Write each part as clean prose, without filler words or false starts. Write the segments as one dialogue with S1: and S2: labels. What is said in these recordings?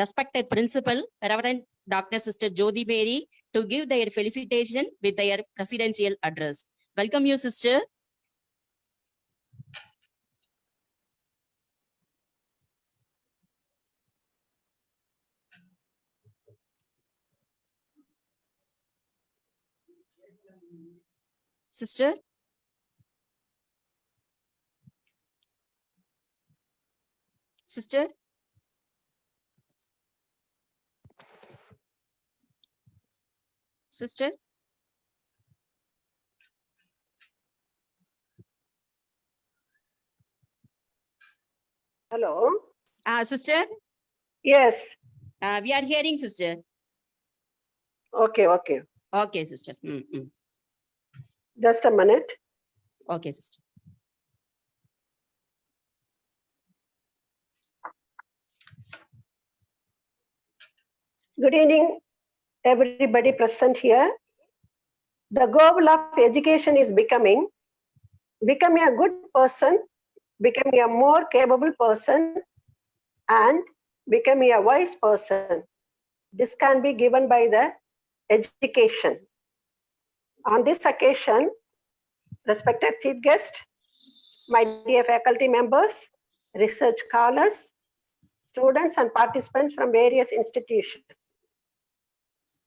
S1: respected Principal, Reverend Dr. Sister Jyoti Mary, to give their felicitation with their presidential address. Welcome you, Sister. Sister. Sister. Sister.
S2: Hello.
S1: Sister.
S2: Yes.
S1: We are hearing, Sister.
S2: Okay.
S1: Okay, Sister.
S2: Just a minute.
S1: Okay, Sister.
S2: Good evening, everybody present here. The goal of education is becoming a good person, becoming a more capable person, and becoming a wise person. This can be given by the education. On this occasion, respected chief guest, my dear faculty members, research scholars, students and participants from various institutions,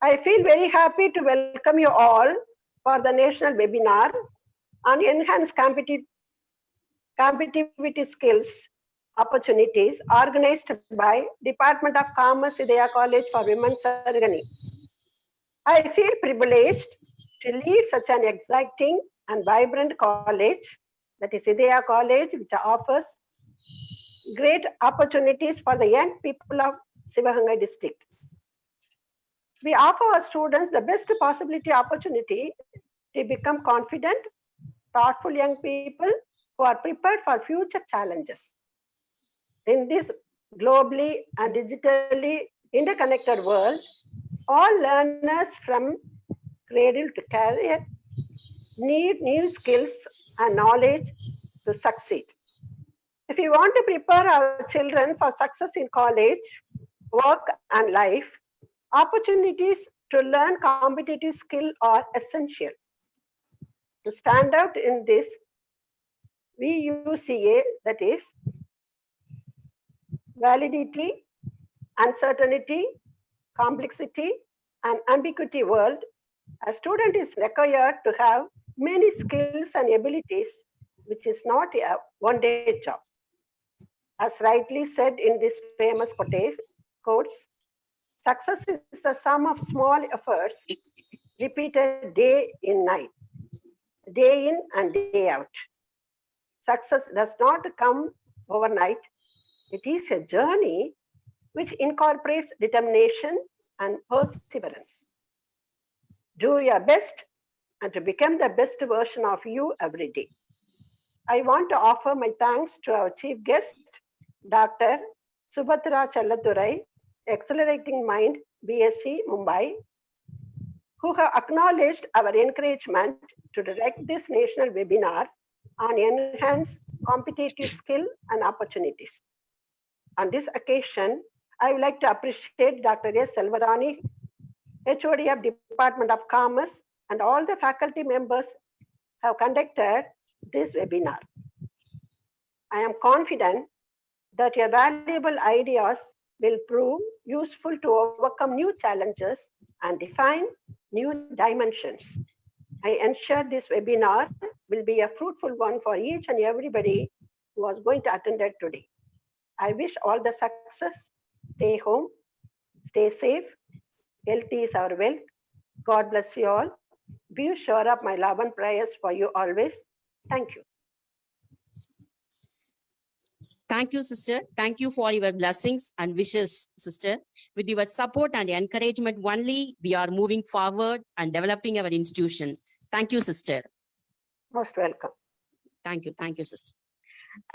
S2: I feel very happy to welcome you all for the national webinar on enhanced competitivity skills opportunities organized by Department of Commerce, Hidayah College for Women, Sargani. I feel privileged to lead such an exciting and vibrant college, that is Hidayah College, which offers great opportunities for the young people of Sivaganga district. We offer our students the best possibility opportunity to become confident, thoughtful young people who are prepared for future challenges. In this globally and digitally interconnected world, all learners from cradle to career need new skills and knowledge to succeed. If we want to prepare our children for success in college, work and life, opportunities to learn competitive skill are essential. To stand out in this VUCA, that is validity, uncertainty, complexity, and ambiguity world, a student is required to have many skills and abilities, which is not a one-day job. As rightly said in this famous quotes, success is the sum of small efforts repeated day in night, day in and day out. Success does not come overnight. It is a journey which incorporates determination and perseverance. Do your best and to become the best version of you every day. I want to offer my thanks to our chief guest, Dr. Subhadra Challaturai, Accelerating Mind, BSc, Mumbai, who have acknowledged our encouragement to direct this national webinar on enhanced competitive skill and opportunities. On this occasion, I would like to appreciate Dr. S. Selvarani, HOD of Department of Commerce, and all the faculty members have conducted this webinar. I am confident that your valuable ideas will prove useful to overcome new challenges and define new dimensions. I ensure this webinar will be a fruitful one for each and everybody who was going to attend it today. I wish all the success. Stay home, stay safe. Health is our wealth. God bless you all. Be sure of my love and prayers for you always. Thank you.
S1: Thank you, Sister. Thank you for your blessings and wishes, Sister. With your support and encouragement only, we are moving forward and developing our institution. Thank you, Sister.
S2: Most welcome.
S1: Thank you, Sister.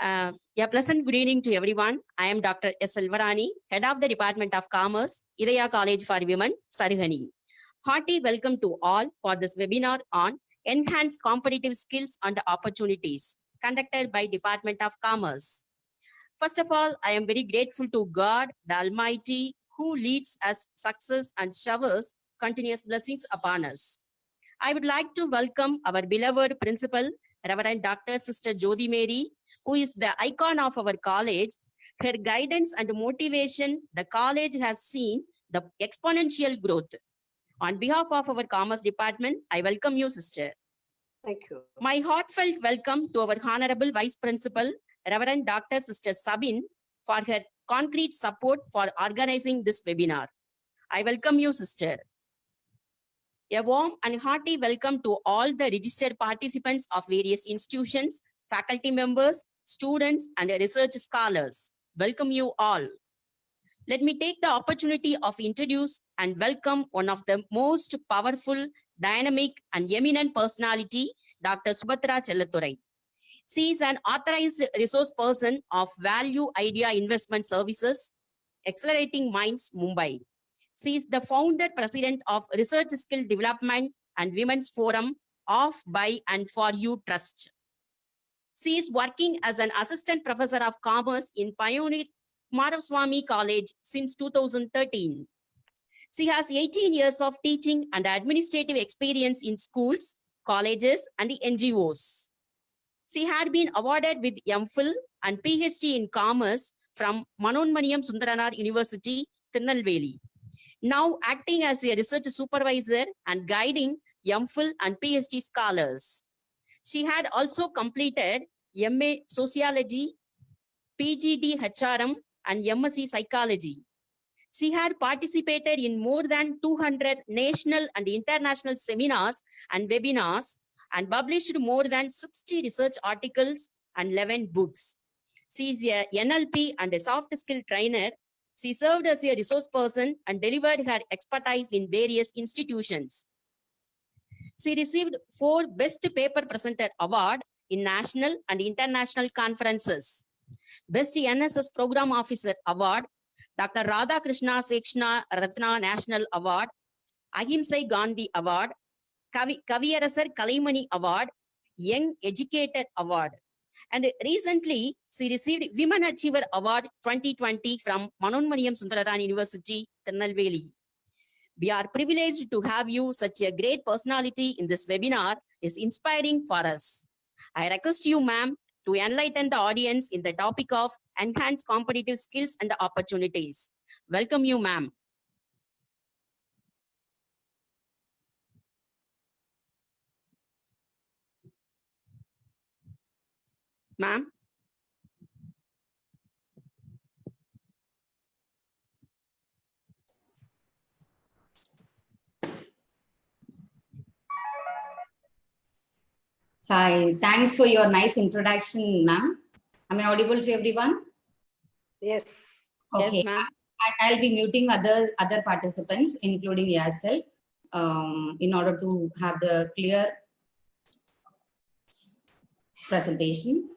S1: A pleasant good evening to everyone. I am Dr. S. Selvarani, Head of the Department of Commerce, Hidayah College for Women, Sargani. Hearty welcome to all for this webinar on Enhanced Competitive Skills and Opportunities, conducted by Department of Commerce. First of all, I am very grateful to God, the Almighty, who leads us success and showers continuous blessings upon us. I would like to welcome our beloved principal, Reverend Dr. Sister Jodi Mary, who is the icon of our college. Her guidance and motivation, the college has seen the exponential growth. On behalf of our Commerce Department, I welcome you, Sister.
S2: Thank you.
S1: My heartfelt welcome to our Honorable Vice Principal, Reverend Dr. Sister Sabin, for her concrete support for organizing this webinar. I welcome you, Sister. A warm and hearty welcome to all the registered participants of various institutions, faculty members, students, and research scholars. Welcome you all. Let me take the opportunity of introduce and welcome one of the most powerful, dynamic, and eminent personality, Dr. Subhatra Chellathurai. She is an authorized resource person of Value Idea Investment Services, Accelerating Minds, Mumbai. She is the founder president of Research Skill Development and Women's Forum of, by, and for you Trust. She is working as an assistant professor of commerce in Pioneer Kumaraswamy College since 2013. She has 18 years of teaching and administrative experience in schools, colleges, and NGOs. She had been awarded with MPhil and PhD in commerce from Manonmaniyam Sundaranar University, Tirunelveli. Now acting as a research supervisor and guiding MPhil and PhD scholars. She had also completed MA Sociology, PGD HRM, and MSc Psychology. She had participated in more than 200 national and international seminars and webinars and published more than 60 research articles and 11 books. She is a NLP and a soft skill trainer. She served as a resource person and delivered her expertise in various institutions. She received 4 Best Paper Presenter Award in national and international conferences. Best NSS Program Officer Award, Dr. Radhakrishna Sekshna Ratna National Award, Ahimsai Gandhi Award, Kaviyarasar Kalaimani Award, Young Educator Award. And recently, she received Women Achiever Award 2020 from Manonmaniyam Sundararan University, Tirunelveli. We are privileged to have you, such a great personality in this webinar. Is inspiring for us. I request you, ma'am, to enlighten the audience in the topic of enhanced competitive skills and opportunities. Welcome you, ma'am. Ma'am.
S3: Sai, thanks for your nice introduction, ma'am. Am I audible to everyone?
S2: Yes.
S3: Okay.
S1: Yes, ma'am.
S3: I'll be muting other participants, including yourself, in order to have the clear presentation.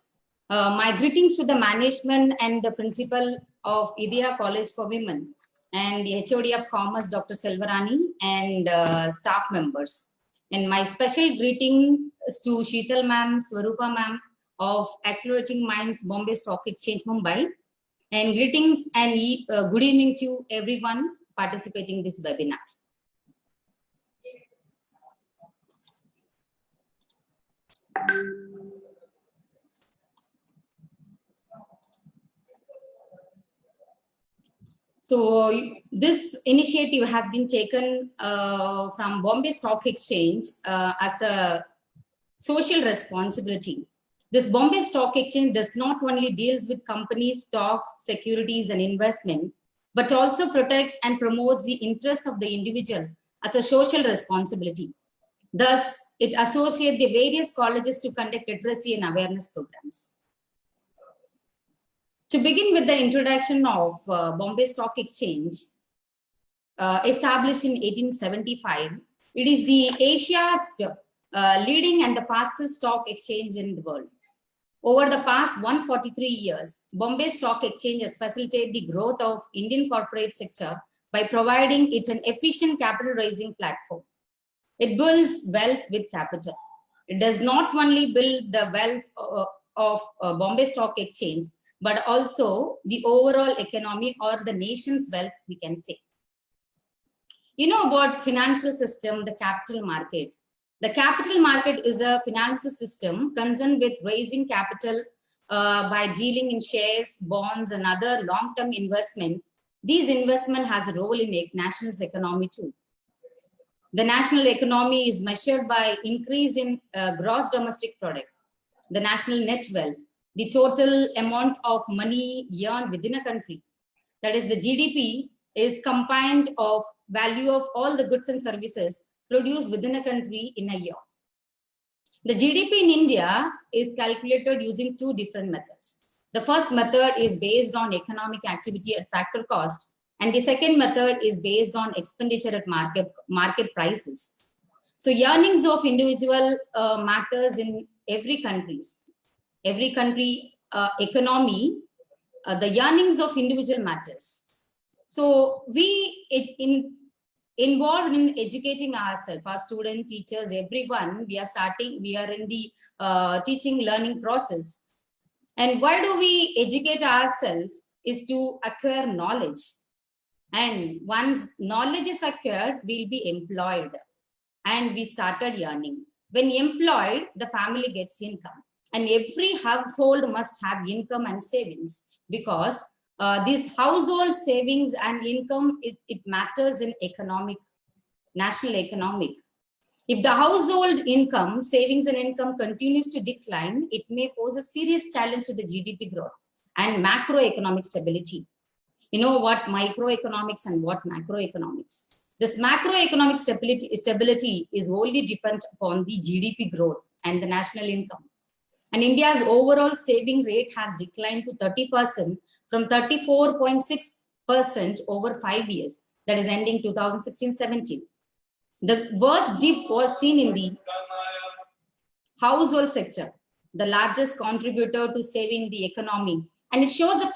S3: My greetings to the management and the principal of IDEA College for Women and the HOD of Commerce, Dr. Selvarani, and staff members. And my special greeting to Sheetal ma'am, Swarupa ma'am of Accelerating Minds, Bombay Stock Exchange, Mumbai. And greetings and good evening to everyone participating in this webinar. So this initiative has been taken from Bombay Stock Exchange as a social responsibility. This Bombay Stock Exchange does not only deals with companies, stocks, securities, and investment, but also protects and promotes the interest of the individual as a social responsibility. Thus, it associates the various colleges to conduct literacy and awareness programs. To begin with the introduction of Bombay Stock Exchange, established in 1875, it is the Asia's leading and the fastest stock exchange in the world. Over the past 143 years, Bombay Stock Exchange has facilitated the growth of Indian corporate sector by providing it an efficient capital raising platform. It builds wealth with capital. It does not only build the wealth of Bombay Stock Exchange, but also the overall economy or the nation's wealth, we can say. You know about financial system, the capital market. The capital market is a financial system concerned with raising capital by dealing in shares, bonds, and other long-term investment. These investment has a role in a nation's economy too. The national economy is measured by increase in gross domestic product, the national net wealth, the total amount of money earned within a country. That is, the GDP is combined of value of all the goods and services produced within a country in a year. The GDP in India is calculated using two different methods. The first method is based on economic activity at factor cost, and the second method is based on expenditure at market prices. So earnings of individual matters in every country economy, the earnings of individual matters. So we involved in educating ourselves, our students, teachers, everyone. We are in the teaching learning process. And why do we educate ourselves is to acquire knowledge. And once knowledge is acquired, we'll be employed. And we started earning. When employed, the family gets income. And every household must have income and savings, because these household savings and income, it matters in national economic. If the household income, savings and income continues to decline, it may pose a serious challenge to the GDP growth and macroeconomic stability. You know what microeconomics and what macroeconomics. This macroeconomic stability is wholly dependent upon the GDP growth and the national income. And India's overall saving rate has declined to 30% from 34.6% over 5 years, that is ending 2016-17. The worst dip was seen in the household sector, the largest contributor to saving the economy. And it shows a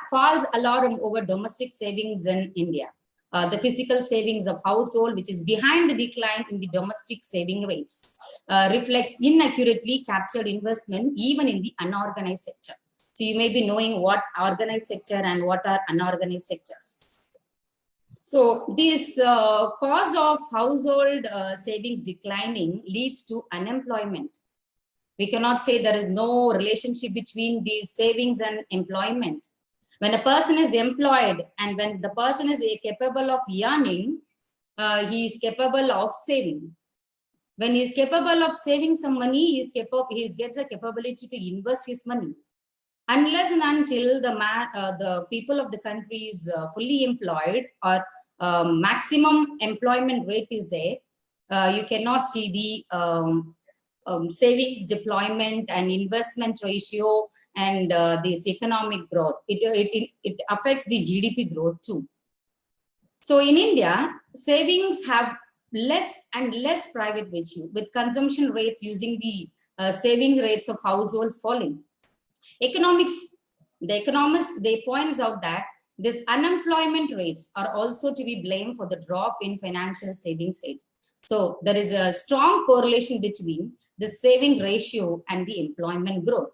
S3: false alarm over domestic savings in India. The physical savings of household, which is behind the decline in the domestic saving rates, reflects inaccurately captured investment even in the unorganized sector. So you may be knowing what organized sector and what are unorganized sectors. So this cause of household savings declining leads to unemployment. We cannot say there is no relationship between these savings and employment. When a person is employed and when the person is capable of earning, he is capable of saving. When he is capable of saving some money, he gets a capability to invest his money. Unless and until the people of the country is fully employed or maximum employment rate is there, you cannot see the savings deployment and investment ratio and this economic growth. It affects the GDP growth too. So in India, savings have less and less private value, with consumption rates using the saving rates of households falling. The economists, they points out that this unemployment rates are also to be blamed for the drop in financial savings rate. So there is a strong correlation between the saving ratio and the employment growth.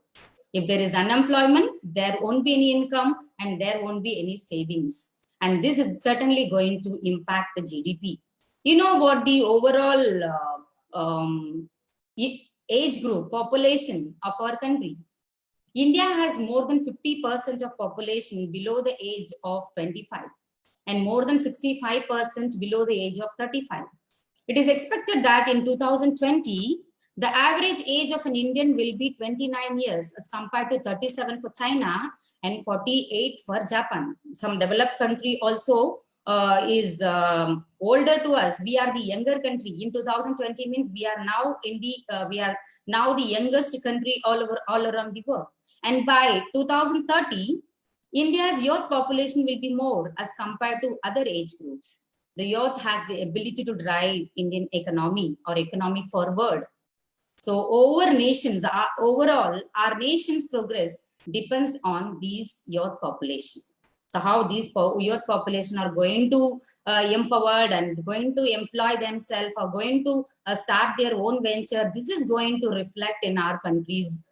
S3: If there is unemployment, there won't be any income and there won't be any savings. And this is certainly going to impact the GDP. You know what the overall age group population of our country? India has more than 50% of population below the age of 25 and more than 65% below the age of 35. It is expected that in 2020, the average age of an Indian will be 29 years as compared to 37 for China and 48 for Japan. Some developed country also is older to us. We are the younger country. In 2020 means we are now the youngest country all around the world. And by 2030, India's youth population will be more as compared to other age groups. The youth has the ability to drive Indian economy or economy forward. So overall, our nation's progress depends on these youth population. So how these youth population are going to empowered and going to employ themselves or going to start their own venture, this is going to reflect in our country's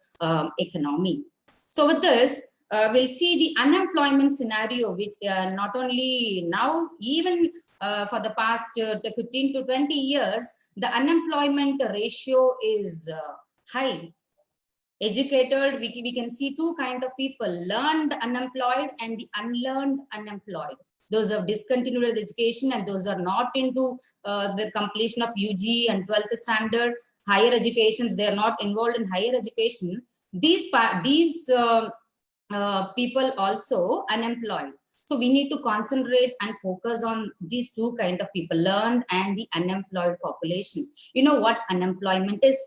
S3: economy. So with this, we'll see the unemployment scenario, which not only now, even for the past 15 to 20 years, the unemployment ratio is high. Educated, we can see two kind of people: learned unemployed and the unlearned unemployed. Those have discontinued education and those are not into the completion of UG and 12th standard higher educations. They are not involved in higher education. These people also unemployed. So we need to concentrate and focus on these two kind of people, learned and the unemployed population. You know what unemployment is?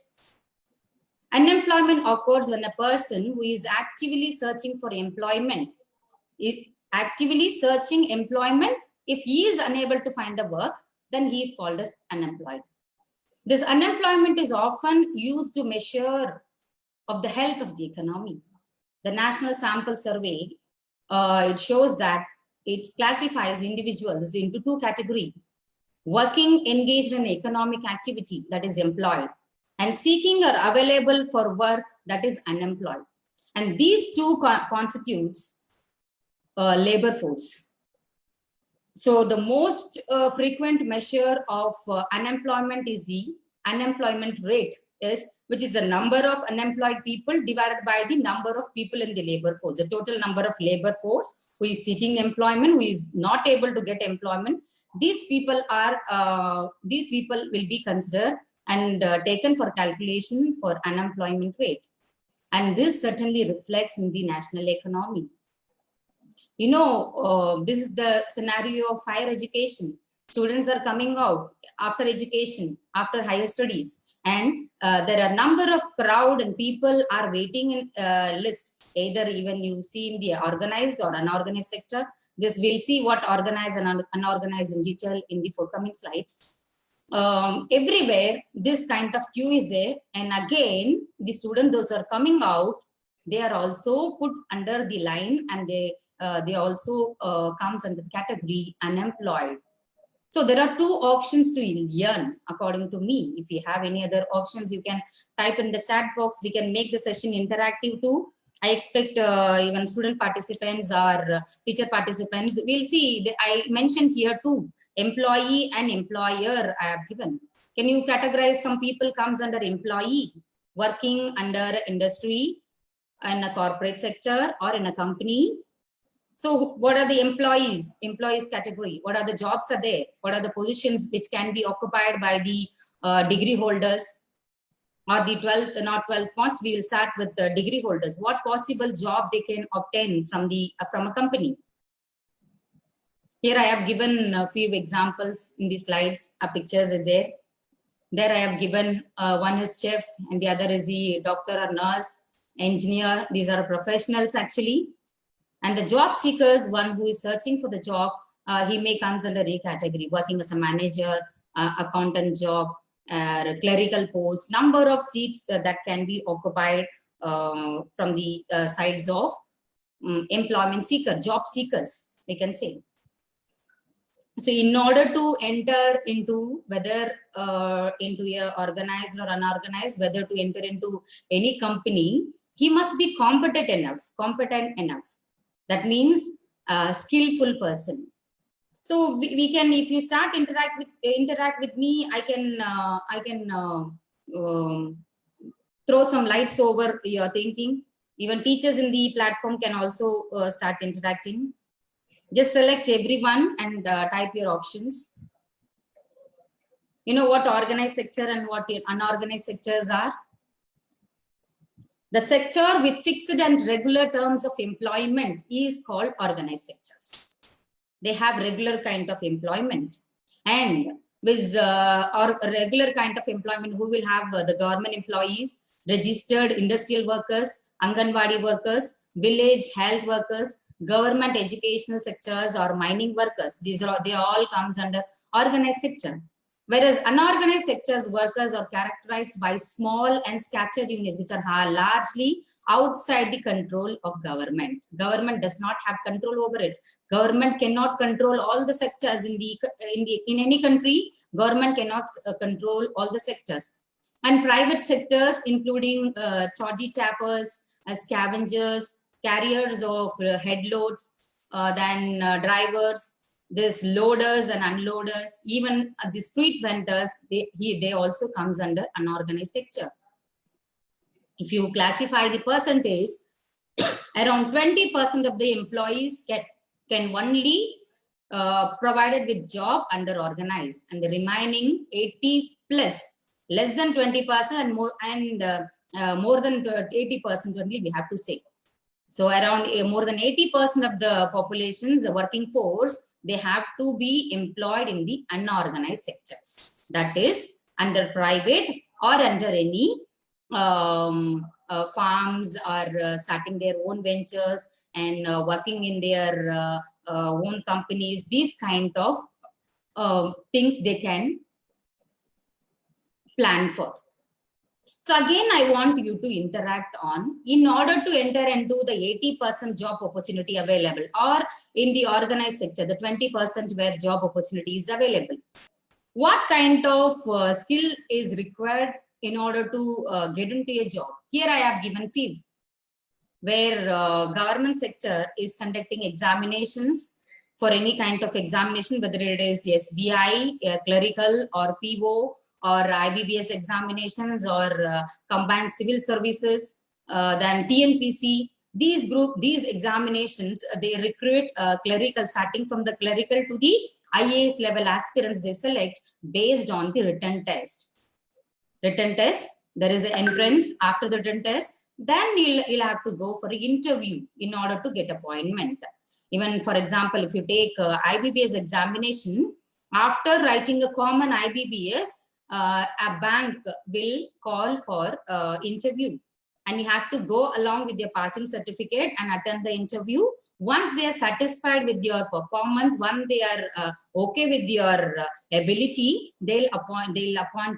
S3: Unemployment occurs when a person who is actively searching for employment, if he is unable to find a work, then he is called as unemployed. This unemployment is often used to measure of the health of the economy. The National Sample Survey, it shows that it classifies individuals into two categories: working engaged in economic activity, that is employed, and seeking or available for work, that is unemployed. And these two constitutes labor force. So the most frequent measure of unemployment is the unemployment rate, which is the number of unemployed people divided by the number of people in the labor force, the total number of labor force who is seeking employment, who is not able to get employment. These people will be considered and taken for calculation for unemployment rate. And this certainly reflects in the national economy. You know, this is the scenario of higher education. Students are coming out after education, after higher studies, and there are number of crowd and people are waiting in list. Either even you see in the organized or unorganized sector. This we'll see what organized and unorganized in detail in the forthcoming slides. Everywhere this kind of queue is there, and again the students, those who are coming out, they are also put under the line, and they also comes under the category unemployed. So there are two options to learn, according to me. If you have any other options, you can type in the chat box. We can make the session interactive too. I expect even student participants or teacher participants. We'll see. I mentioned here too, employee and employer I have given. Can you categorize? Some people comes under employee, working under industry, in a corporate sector or in a company. So what are the employees category? What are the jobs are there? What are the positions which can be occupied by the degree holders or the 12th, not 12th first? We will start with the degree holders. What possible job they can obtain from a company? Here I have given a few examples in the slides. Pictures are there. There I have given one is chef and the other is the doctor or nurse, engineer. These are professionals actually. And the job seekers, one who is searching for the job, he may comes under a category, working as a manager, accountant job, clerical post, number of seats that can be occupied from the sides of employment seeker, job seekers, we can say. So in order to enter into whether into a organized or unorganized, whether to enter into any company, he must be competent enough. That means a skillful person. So we can, if you start interact with me, I can throw some lights over your thinking. Even teachers in the platform can also start interacting. Just select everyone and type your options. You know what organized sector and what unorganized sectors are? The sector with fixed and regular terms of employment is called organized sectors. They have regular kind of employment, and with or regular kind of employment, who will have the government employees, registered industrial workers, Anganwadi workers, village health workers, government educational sectors, or mining workers. They all comes under organized sector. Whereas unorganized sectors workers are characterized by small and scattered units, which are largely outside the control of government. Government does not have control over it. Government cannot control all the sectors in any country. Government cannot control all the sectors. And private sectors, including toddy tappers, scavengers, carriers of head loads, then drivers, this loaders and unloaders, even the street vendors, they also comes under unorganized sector. If you classify the percentage, around 20% of the employees can only provided with job under organized, and the remaining 80 plus, less than 20% and more than 80% only we have to say. So around more than 80% of the population's working force, they have to be employed in the unorganized sectors. That is under private or under any farms, or starting their own ventures and working in their own companies. These kind of things they can plan for. So again, I want you to interact on, in order to enter into the 80% job opportunity available, or in the organized sector, the 20% where job opportunity is available. What kind of skill is required in order to get into a job? Here I have given few, where government sector is conducting examinations for any kind of examination, whether it is SBI, clerical or PO, or IBBS examinations, or combined civil services, then TNPC. These examinations, they recruit clerical, starting from the clerical to the IAS level aspirants they select based on the written test. Written test, there is an entrance. After the written test, then you'll have to go for an interview in order to get appointment. Even for example, if you take IBBS examination, after writing a common IBBS, a bank will call for interview, and you have to go along with your passing certificate and attend the interview. Once they are satisfied with your performance, once they are okay with your ability, they'll appoint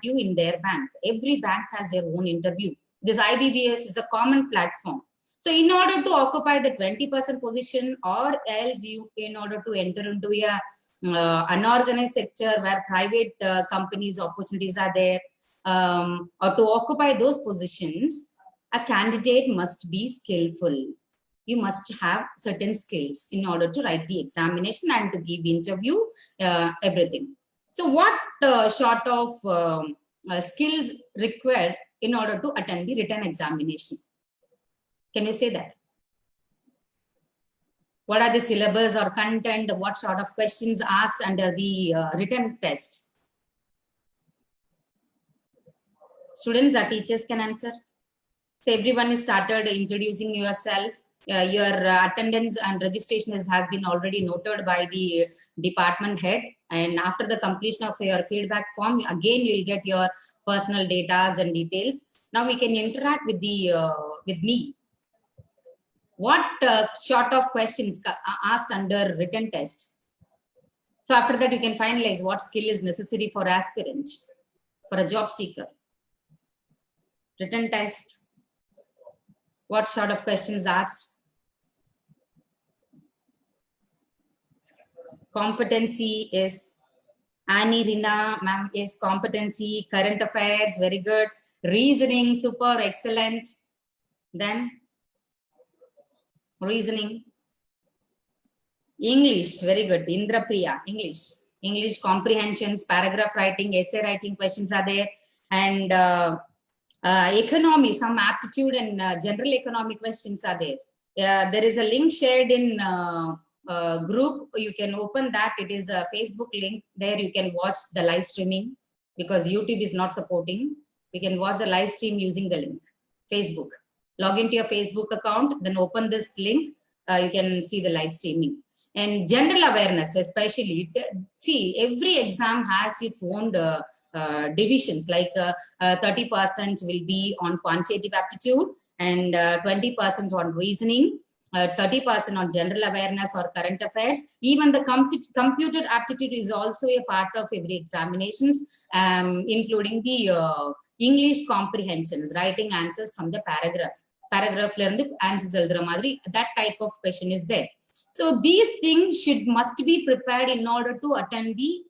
S3: you in their bank. Every bank has their own interview. This IBBS is a common platform. So in order to occupy the 20% position, or else in order to enter into a unorganized sector where private companies opportunities are there, or to occupy those positions, a candidate must be skillful. You must have certain skills in order to write the examination and to give interview, everything. So what sort of skills required in order to attend the written examination? Can you say that? What are the syllabus or content? What sort of questions asked under the written test? Students or teachers can answer. So everyone is started introducing yourself. Your attendance and registration has been already noted by the department head. And after the completion of your feedback form, again, you'll get your personal data and details. Now we can interact with me. What sort of questions are asked under written test? So after that, you can finalize what skill is necessary for aspirant, for a job seeker. Written test. What sort of questions asked? Competency is Annie Rina, ma'am, is competency. Current affairs, very good. Reasoning, super, excellent. Then reasoning. English, very good. Indra Priya, English comprehensions, paragraph writing, essay writing questions are there. And economy, some aptitude and general economic questions are there. There is a link shared in group. You can open that. It is a Facebook link. There you can watch the live streaming, because YouTube is not supporting. You can watch the live stream using the link, Facebook. Log into your Facebook account, then open this link. You can see the live streaming. And general awareness, especially, see, every exam has its own divisions, like 30% will be on quantitative aptitude, and 20% on reasoning, 30% on general awareness or current affairs. Even the computer aptitude is also a part of every examinations, including the English comprehensions, writing answers from the paragraph answers eldra madri, that type of question is there. So these things must be prepared in order to attend the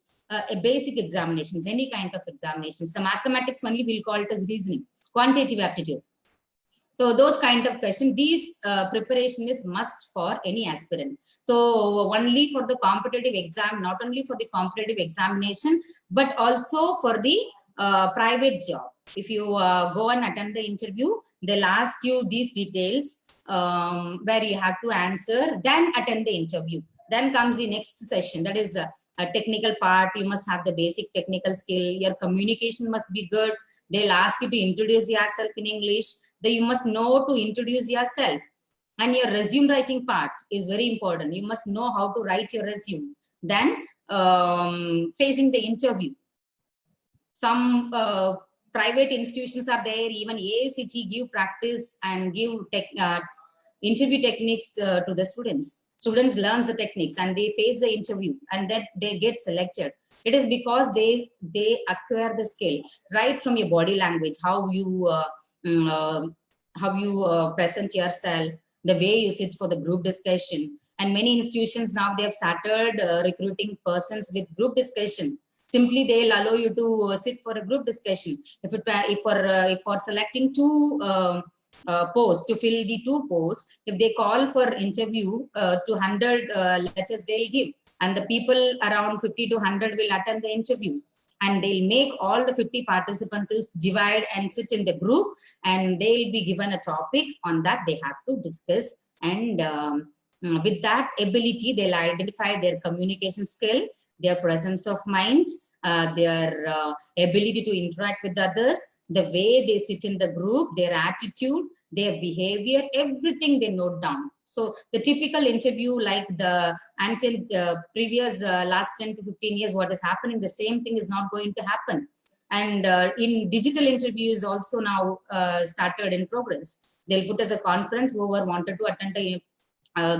S3: basic examinations, any kind of examinations. The mathematics only we'll call it as reasoning, quantitative aptitude. So those kind of questions, these preparation is must for any aspirant. So only for the competitive exam, not only for the competitive examination, but also for the private job. If you go and attend the interview, they'll ask you these details where you have to answer, then attend the interview. Then comes the next session, that is a technical part. You must have the basic technical skill. Your communication must be good. They'll ask you to introduce yourself in English. Then you must know to introduce yourself. And your resume writing part is very important. You must know how to write your resume. Then facing the interview. Some private institutions are there, even AICTE give practice and give interview techniques to the students. Students learn the techniques and they face the interview and then they get selected. It is because they acquire the skill right from your body language, how you present yourself, the way you sit for the group discussion. And many institutions now they have started recruiting persons with group discussion. Simply they'll allow you to sit for a group discussion. If for selecting two posts, to fill the 2 posts, if they call for interview to 100 letters they'll give, and the people around 50 to 100 will attend the interview, and they'll make all the 50 participants divide and sit in the group, and they'll be given a topic on that they have to discuss. And with that ability, they'll identify their communication skill, their presence of mind, their ability to interact with others, the way they sit in the group, their attitude, their behavior, everything they note down. So the typical interview, like the ancient previous last 10 to 15 years, what is happening, the same thing is not going to happen. And in digital interviews also now started in progress. They'll put as a conference, whoever wanted to attend a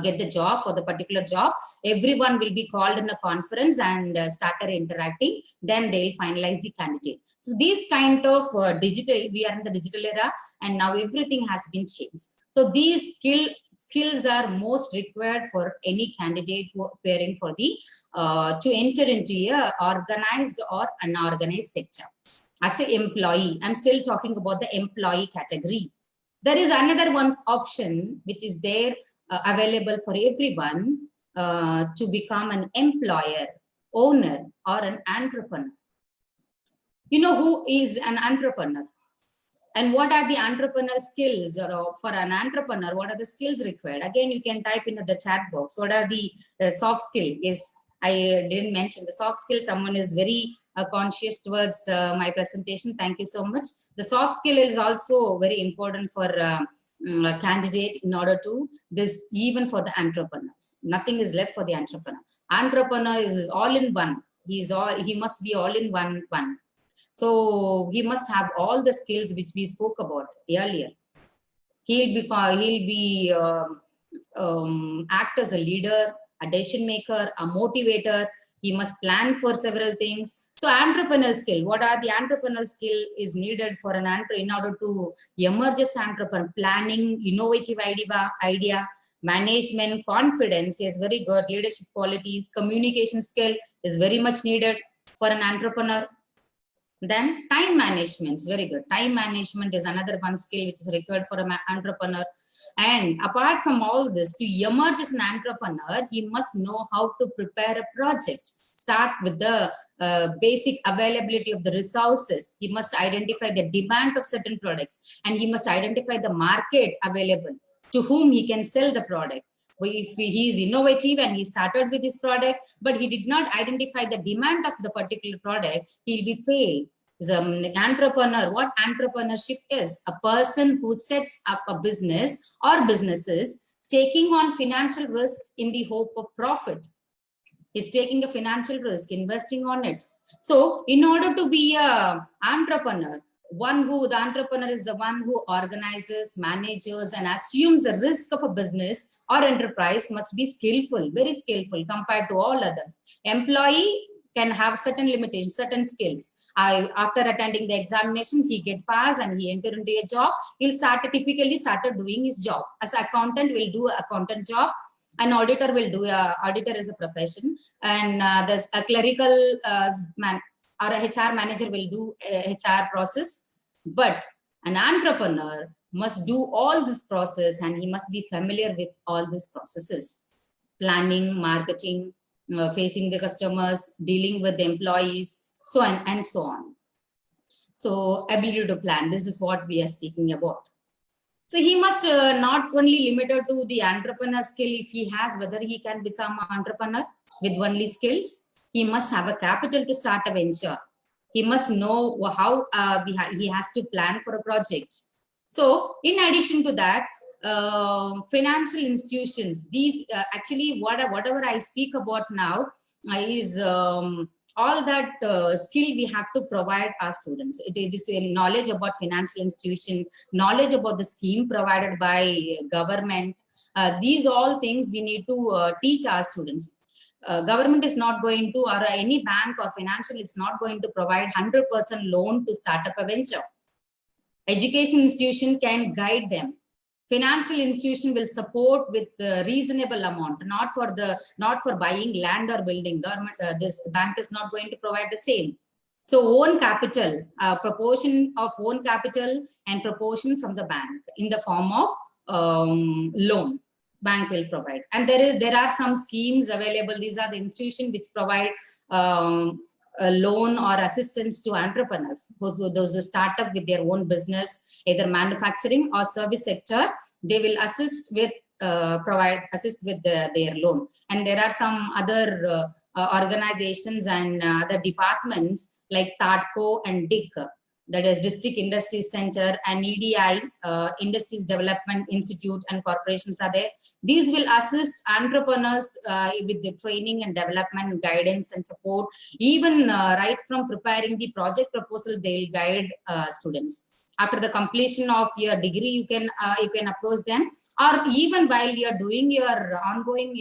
S3: get the job for the particular job, everyone will be called in a conference and started interacting, then they'll finalize the candidate. So these kind of digital, we are in the digital era and now everything has been changed. So these skills are most required for any candidate who are preparing for the to enter into a organized or unorganized sector. As an employee, I'm still talking about the employee category. There is another one's option which is there available for everyone to become an employer, owner, or an entrepreneur. You know who is an entrepreneur? And what are the entrepreneur skills, or for an entrepreneur, what are the skills required? Again, you can type in the chat box. What are the soft skill? Is I didn't mention the soft skill. Someone is very conscious towards my presentation. Thank you so much. The soft skill is also very important for a candidate in order to this, even for the entrepreneurs. Nothing is left for the entrepreneur. Entrepreneur is all in one. He must be all in one. So he must have all the skills which we spoke about earlier. He'll be act as a leader, a decision maker, a motivator. He must plan for several things. So entrepreneurial skill, what are the entrepreneurial skill is needed for an entrepreneur in order to emerge as entrepreneur? Planning, innovative idea, management, confidence is very good. Leadership qualities, communication skill is very much needed for an entrepreneur. Then time management is very good. Time management is another one skill which is required for an entrepreneur. And apart from all this, to emerge as an entrepreneur, he must know how to prepare a project. Start with the basic availability of the resources. He must identify the demand of certain products, and he must identify the market available to whom he can sell the product. If he is innovative and he started with this product, but he did not identify the demand of the particular product, he'll be failed. The entrepreneur, what entrepreneurship is, a person who sets up a business or businesses taking on financial risk in the hope of profit. Is taking a financial risk, investing on it. So in order to be a entrepreneur, the entrepreneur is the one who organizes, manages, and assumes the risk of a business or enterprise must be skillful, very skillful compared to all others. Employee can have certain limitations, certain skills. After attending the examinations, he get pass and he enter into a job. He'll typically started doing his job. As an accountant will do accountant job. An auditor will do auditor is a profession, and there's a clerical or a HR manager will do HR process. But an entrepreneur must do all this process, and he must be familiar with all these processes: planning, marketing, facing the customers, dealing with the employees, so on and so on. So ability to plan, this is what we are speaking about. So he must not only limited to the entrepreneur skill if he has, whether he can become an entrepreneur with only skills. He must have a capital to start a venture. He must know how he has to plan for a project. So in addition to that, financial institutions, these actually whatever I speak about now is all that skill we have to provide our students. It is knowledge about financial institution, knowledge about the scheme provided by government. These all things we need to teach our students. Government is not going to, or any bank or financial is not going to provide 100% loan to start up a venture. Education institution can guide them. Financial institution will support with reasonable amount, not for buying land or building. Government, this bank is not going to provide the same. So own capital, proportion of own capital and proportion from the bank in the form of loan, bank will provide. And there are some schemes available. These are the institutions which provide a loan or assistance to entrepreneurs, those who start up with their own business, either manufacturing or service sector. They will assist with their loan. And there are some other organizations and other departments like TADCO and DIC, that is District Industry Center, and EDI, Industries Development Institute and corporations are there. These will assist entrepreneurs with the training and development, guidance and support. Even right from preparing the project proposal, they will guide students. After the completion of your degree, you can approach them, or even while you are doing your ongoing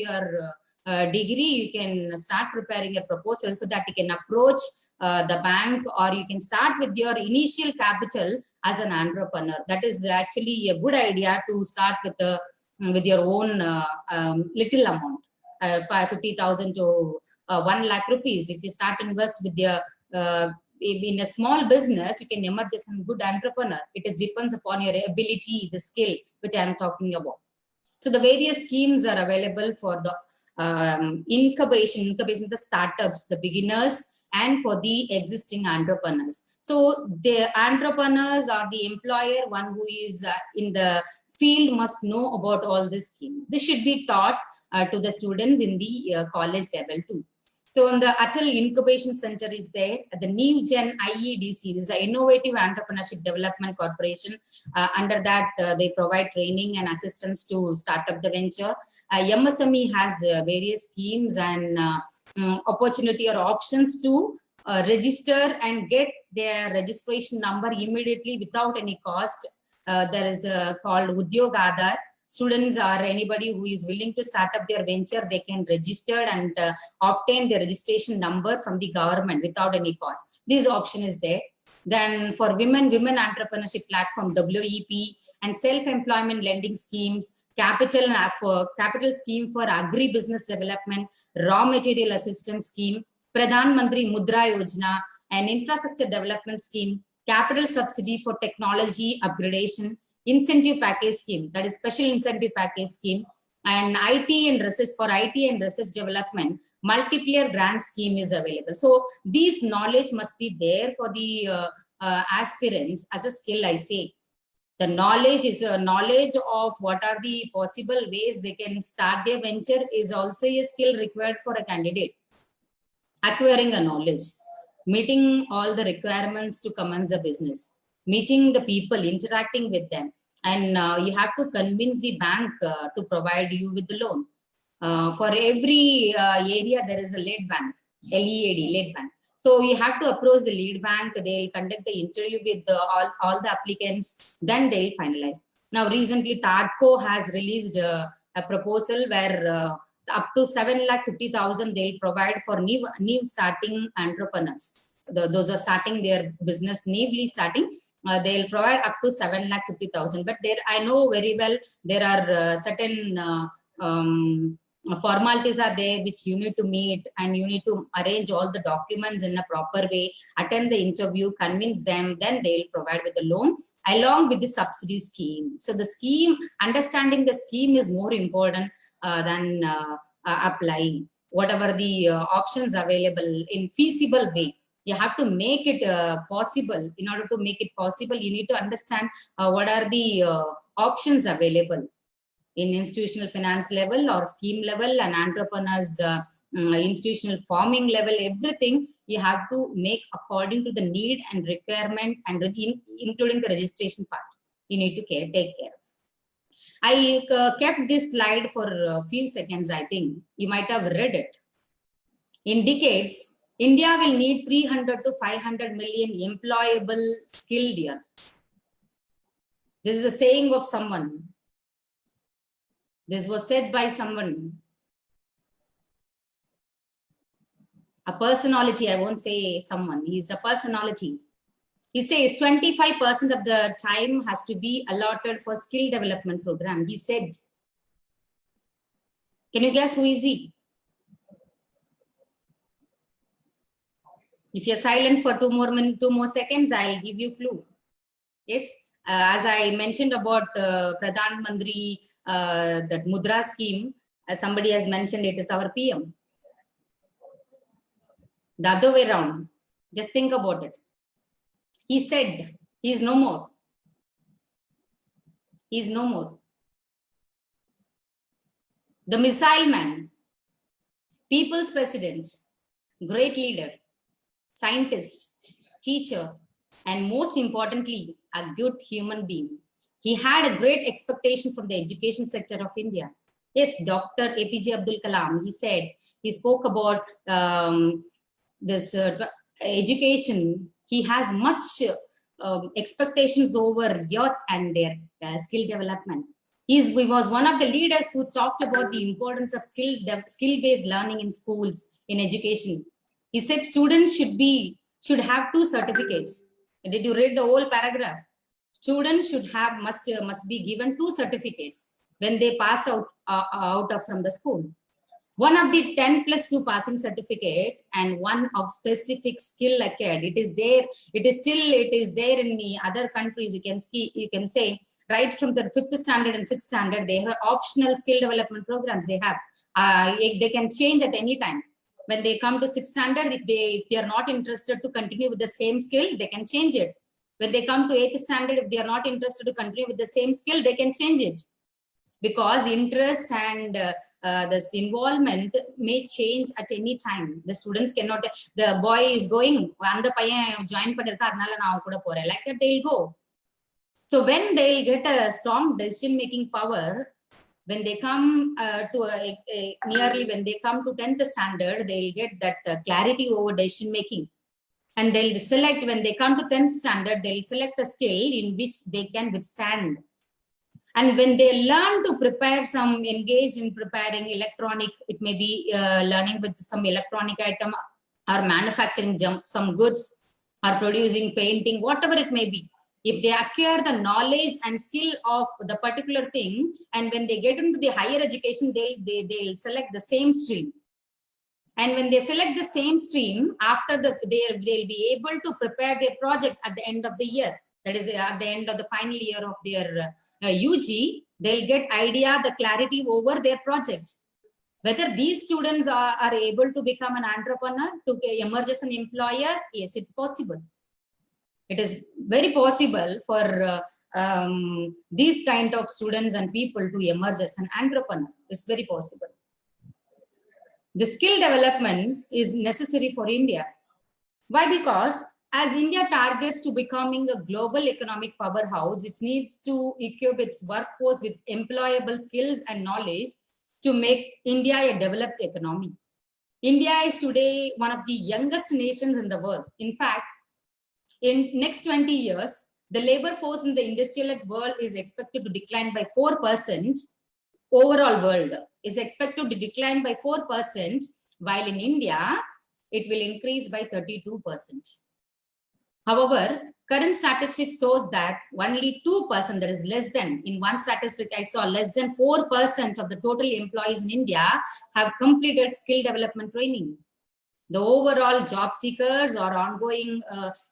S3: degree, you can start preparing a proposal so that you can approach the bank, or you can start with your initial capital as an entrepreneur. That is actually a good idea to start with your own little amount, 50,000 to 1 lakh rupees. If you start invest with your in a small business, you can emerge as a good entrepreneur. It depends upon your ability, the skill, which I am talking about. So the various schemes are available for the incubation, the startups, the beginners, and for the existing entrepreneurs. So the entrepreneurs or the employer, one who is in the field, must know about all this scheme. This should be taught to the students in the college level too. So in the Atal Incubation Center is there, the NewGen IEDC, this is an Innovative Entrepreneurship Development Corporation. Under that, they provide training and assistance to start up the venture. MSME has various schemes and opportunity or options to register and get their registration number immediately without any cost. There is called Udyog Aadhar. Students or anybody who is willing to start up their venture, they can register and obtain the registration number from the government without any cost. This option is there. Then for women entrepreneurship platform, WEP, and self-employment lending schemes, capital scheme for agri-business development, raw material assistance scheme, Pradhan Mantri Mudra Yojana, and infrastructure development scheme, capital subsidy for technology upgradation, incentive package scheme, that is special incentive package scheme, and IT and research development, multiplier grant scheme is available. So these knowledge must be there for the aspirants as a skill, I say. The knowledge is a knowledge of what are the possible ways they can start their venture is also a skill required for a candidate. Acquiring a knowledge, meeting all the requirements to commence a business, meeting the people, interacting with them, and you have to convince the bank to provide you with the loan. For every area, there is a lead bank, LEAD, lead bank. So you have to approach the lead bank. They'll conduct the interview with all the applicants. Then they'll finalize. Now, recently, TADCO has released a proposal where up to 7,50,000 they'll provide for new starting entrepreneurs. Those are starting their business, newly starting. They'll provide up to 7,50,000. But there, I know very well there are certain formalities are there which you need to meet, and you need to arrange all the documents in a proper way, attend the interview, convince them, then they'll provide with the loan along with the subsidy scheme. So the scheme, understanding the scheme is more important than applying. Whatever the options available in feasible way, you have to make it possible. In order to make it possible, you need to understand what are the options available in institutional finance level or scheme level and entrepreneurs institutional farming level. Everything you have to make according to the need and requirement, and including the registration part you need to take care of. I kept this slide for a few seconds. I think you might have read it. Indicates India will need 300 to 500 million employable skilled youth. This is a saying of someone. This was said by someone. A personality, I won't say someone, he's a personality. He says 25% of the time has to be allotted for skill development program. He said, can you guess who is he? If you're silent for 2 more seconds, I'll give you a clue. Yes, as I mentioned about Pradhan Mantri, that Mudra scheme, as somebody has mentioned, it is our PM. The other way around, just think about it. He said, he is no more. He is no more. The missile man, people's president, great leader, scientist, teacher, and most importantly, a good human being. He had a great expectation from the education sector of India. Yes, Dr. APJ Abdul Kalam, he spoke about this education. He has much expectations over youth and their skill development. He was one of the leaders who talked about the importance of skill-based learning in schools, in education. He said students should have 2 certificates. Did you read the whole paragraph? Students must be given 2 certificates when they pass out from the school. One of the 10+2 passing certificate and one of specific skill acquired. It is there in the other countries. You can say right from the 5th standard and 6th standard, they have optional skill development programs. They can change at any time. When they come to 6th standard, if they are not interested to continue with the same skill, they can change it. When they come to 8th standard, if they are not interested to continue with the same skill, they can change it. Because interest and this involvement may change at any time. The students cannot, the boy is going, like that they'll go. So when they'll get a strong decision-making power, when they come when they come to 10th standard, they'll get that clarity over decision-making. And they'll select, when they come to 10th standard, they'll select a skill in which they can withstand. And when they learn to prepare engaged in preparing electronic, it may be learning with some electronic item or manufacturing some goods or producing painting, whatever it may be. If they acquire the knowledge and skill of the particular thing, and when they get into the higher education, they'll select the same stream. And when they select the same stream, after they'll be able to prepare their project at the end of the year. That is at the end of the final year of their UG, they'll get the clarity over their project. Whether these students are able to become an entrepreneur, to emerge as an employer, yes, it's possible. It is very possible for these kind of students and people to emerge as an entrepreneur. It's very possible. The skill development is necessary for India. Why? Because as India targets to becoming a global economic powerhouse, it needs to equip its workforce with employable skills and knowledge to make India a developed economy. India is today one of the youngest nations in the world. In fact, in next 20 years, the labor force in the industrial world is expected to decline by 4%. Overall world is expected to decline by 4%, while in India, it will increase by 32%. However, current statistics shows that only 2%, that is less than, in one statistic I saw less than 4% of the total employees in India have completed skill development training. The overall job seekers or ongoing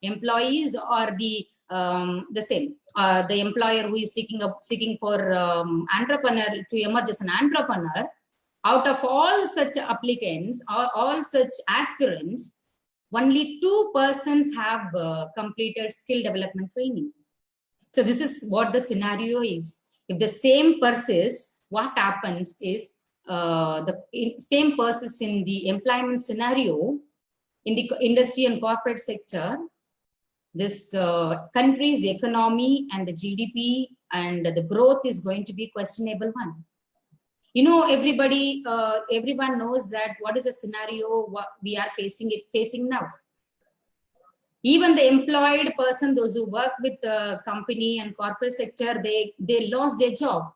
S3: employees or the same, the employer who is seeking for entrepreneur to emerge as an entrepreneur, out of all such applicants or all such aspirants, only 2% have completed skill development training. So this is what the scenario is. If the same persists, what happens is same persists in the employment scenario in the industry and corporate sector. This country's economy and the GDP and the growth is going to be a questionable one. You know, everyone knows that what is the scenario what we are facing now. Even the employed person, those who work with the company and corporate sector, they lost their job.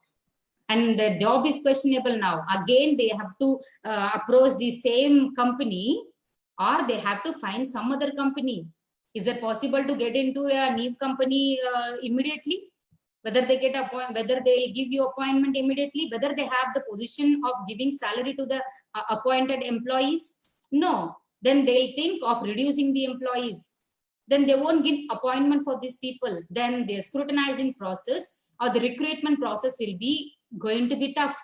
S3: And the job is questionable now. Again, they have to approach the same company, or they have to find some other company. Is it possible to get into a new company immediately? Whether they get whether they'll give you appointment immediately, whether they have the position of giving salary to the appointed employees? No. Then they'll think of reducing the employees. Then they won't give appointment for these people. Then the scrutinizing process or the recruitment process will be going to be tough.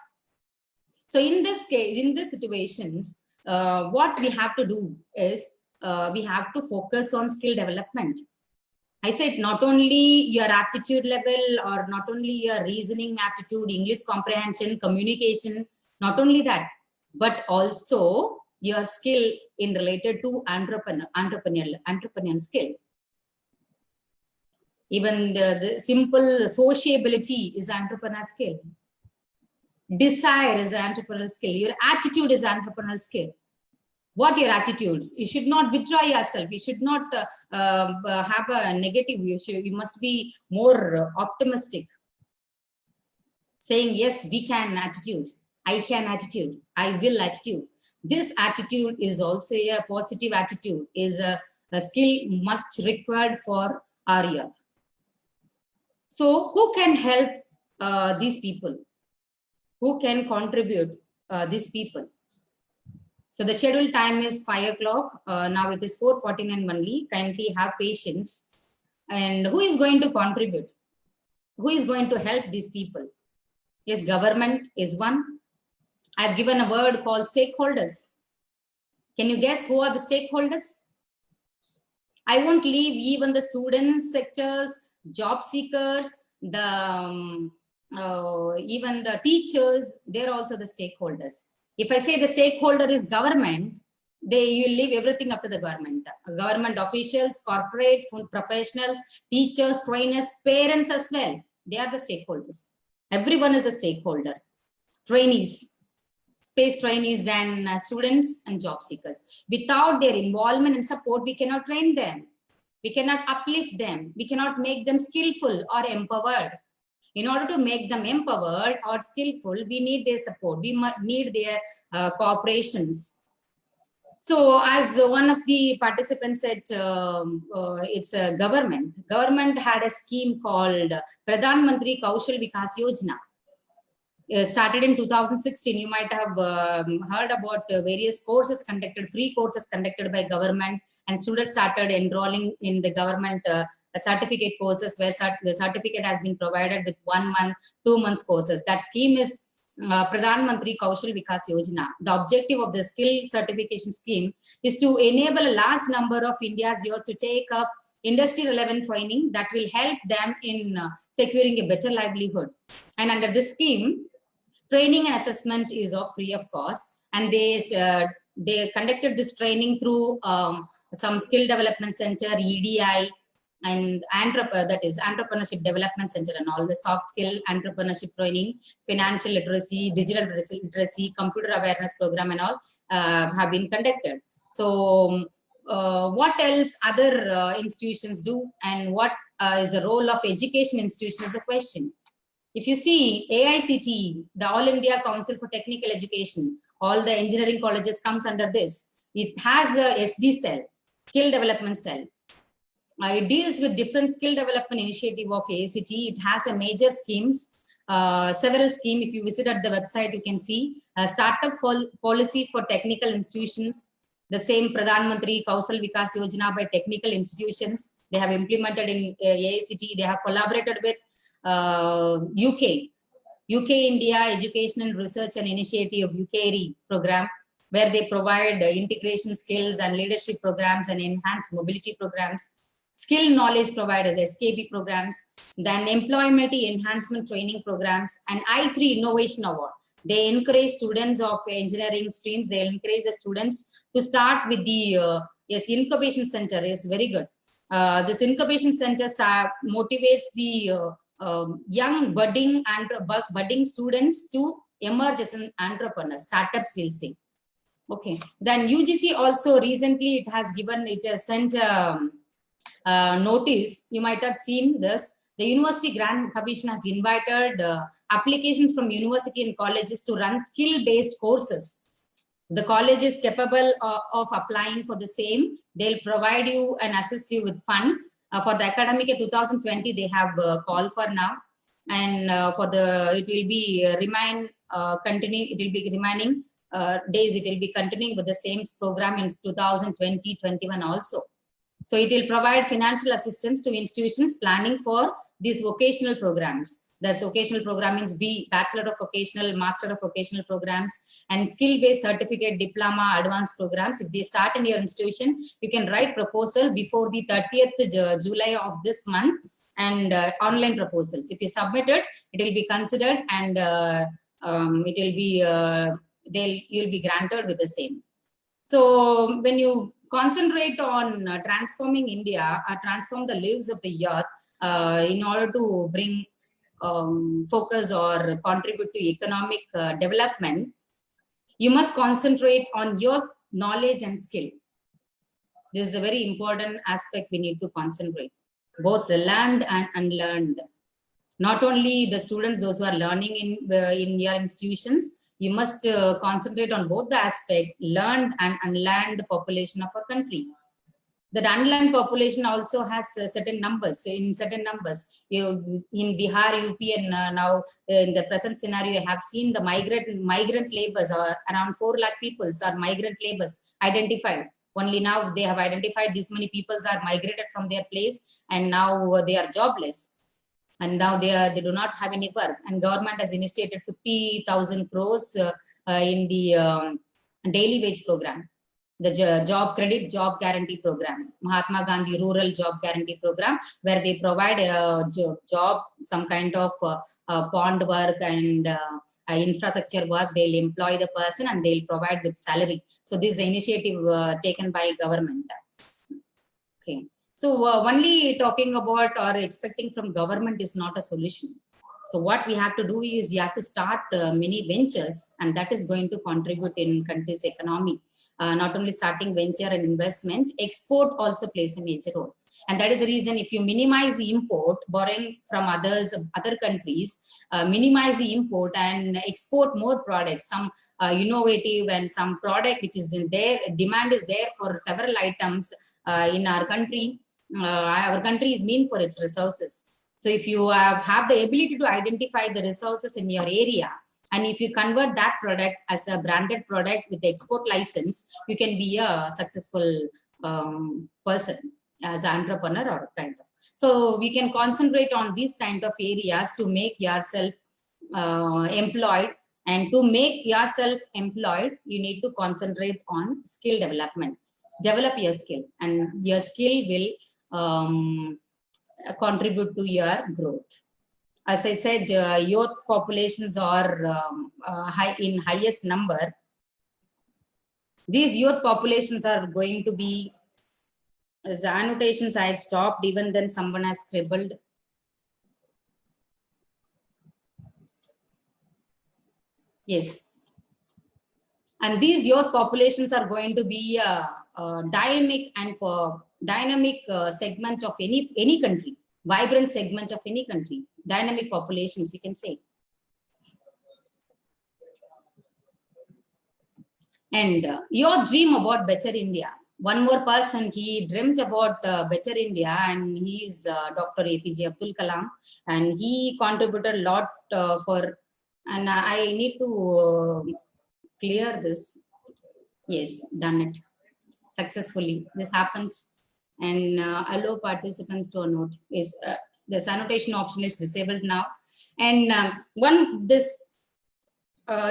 S3: So in this case, in these situations, what we have to do is we have to focus on skill development. I said not only your aptitude level or not only your reasoning aptitude, English comprehension, communication, not only that, but also your skill in related to entrepreneurial skill. Even the simple sociability is entrepreneurial skill. Desire is entrepreneurial skill. Your attitude is entrepreneurial skill. What are your attitudes? You should not withdraw yourself. You should not have a negative. You must be more optimistic. Saying, yes, we can attitude. I can attitude. I will attitude. This attitude is also a positive attitude, is a skill much required for our youth. So who can help these people? Who can contribute these people? So the scheduled time is 5 o'clock. Now it is 4:49 only. Kindly have patience. And who is going to contribute? Who is going to help these people? Yes, government is one. I've given a word called stakeholders. Can you guess who are the stakeholders? I won't leave even the students, sectors, job seekers, the even the teachers, they're also the stakeholders. If I say the stakeholder is government, you leave everything up to the government. Government officials, corporate, professionals, teachers, trainers, parents as well. They are the stakeholders. Everyone is a stakeholder. Trainees, space trainees, then students and job seekers. Without their involvement and support, we cannot train them. We cannot uplift them. We cannot make them skillful or empowered. In order to make them empowered or skillful, we need their support. We need their cooperations. So as one of the participants said, it's a government. Government had a scheme called Pradhan Mantri Kaushal Vikas Yojana. Started in 2016. You might have heard about various courses conducted, free courses conducted by government, and students started enrolling in the government certificate courses where the certificate has been provided with 1 month, 2 months courses. That scheme is Pradhan Mantri Kaushal Vikas Yojana. The objective of the skill certification scheme is to enable a large number of India's youth to take up industry relevant training that will help them in securing a better livelihood. And under this scheme, training and assessment is free of cost, and they conducted this training through some skill development center, EDI, and that is entrepreneurship development center, and all the soft skill entrepreneurship training, financial literacy, digital literacy, computer awareness program, and all have been conducted. So what else other institutions do, and what is the role of education institution is the question. If you see AICTE, the All India Council for Technical Education, all the engineering colleges comes under this. It has a SD cell, skill development cell. It deals with different skill development initiative of AICT. It has a major schemes, several schemes. If you visit at the website, you can see startup policy for technical institutions. The same Pradhan Mantri Kausal Vikas Yojana by technical institutions. They have implemented in AICT. They have collaborated with UK India Education and Research and Initiative UKRI program, where they provide integration skills and leadership programs and enhanced mobility programs, skill knowledge providers, SKP programs, then employability enhancement training programs, and I3 Innovation Award. They encourage students of engineering streams, they encourage the students to start with the incubation center is very good. This incubation center motivates the young budding students to emerge as an entrepreneur, startups will say. Okay, then UGC also recently it has sent notice. You might have seen this. The University Grant Commission has invited applications from university and colleges to run skill-based courses. The college is capable of applying for the same. They'll provide you and assist you with fund. For the academic year 2020, they have called for now, and it will be remaining days. It will be continuing with the same program in 2020-21 also. So it will provide financial assistance to institutions planning for these vocational programs. That's vocational program means Bachelor of Vocational, Master of Vocational programs, and skill-based certificate, diploma, advanced programs. If they start in your institution, you can write proposal before the 30th July of this month, and online proposals. If you submit it, it will be considered, and it will be you'll be granted with the same. So when you concentrate on transforming India, transform the lives of the youth in order to bring focus or contribute to economic development, you must concentrate on your knowledge and skill. This is a very important aspect we need to concentrate, both the learned and unlearned. Not only the students, those who are learning in your institutions, you must concentrate on both the aspect, learned and unlearned population of our country. The unlearned population also has certain numbers. In certain numbers, in Bihar, UP, and now in the present scenario, you have seen the migrant laborers, around 4 lakh people are migrant laborers identified. Only now they have identified this many people are migrated from their place, and now they are jobless. And now they do not have any work. And government has initiated 50,000 crores in the daily wage program, the job guarantee program, Mahatma Gandhi Rural Job Guarantee Program, where they provide a job, some kind of pond work and infrastructure work. They'll employ the person and they'll provide with salary. So this is the initiative taken by government. Okay. So only talking about or expecting from government is not a solution. So what we have to do is you have to start many ventures, and that is going to contribute in country's economy. Not only starting venture and investment, export also plays a major role. And that is the reason if you minimize the import, borrowing from other countries, minimize the import and export more products, some innovative and some product which is in there, demand is there for several items in our country. Our country is meant for its resources. So if you have the ability to identify the resources in your area, and if you convert that product as a branded product with the export license, you can be a successful person as an entrepreneur or kind of. So we can concentrate on these kind of areas to make yourself employed. And to make yourself employed, you need to concentrate on skill development. Develop your skill, and your skill will contribute to your growth. As I said, youth populations are in highest number. These youth populations are going to be, as annotations I have stopped, even then someone has scribbled. Yes. And these youth populations are going to be dynamic and dynamic segment of any country, vibrant segment of any country, dynamic populations, you can say. And your dream about better India, one more person, he dreamt about better India, and he's Dr. APJ Abdul Kalam, and he contributed a lot for, and I need to clear this. Yes, done it successfully. This happens, and allow participants to note. Is this annotation option is disabled now, and this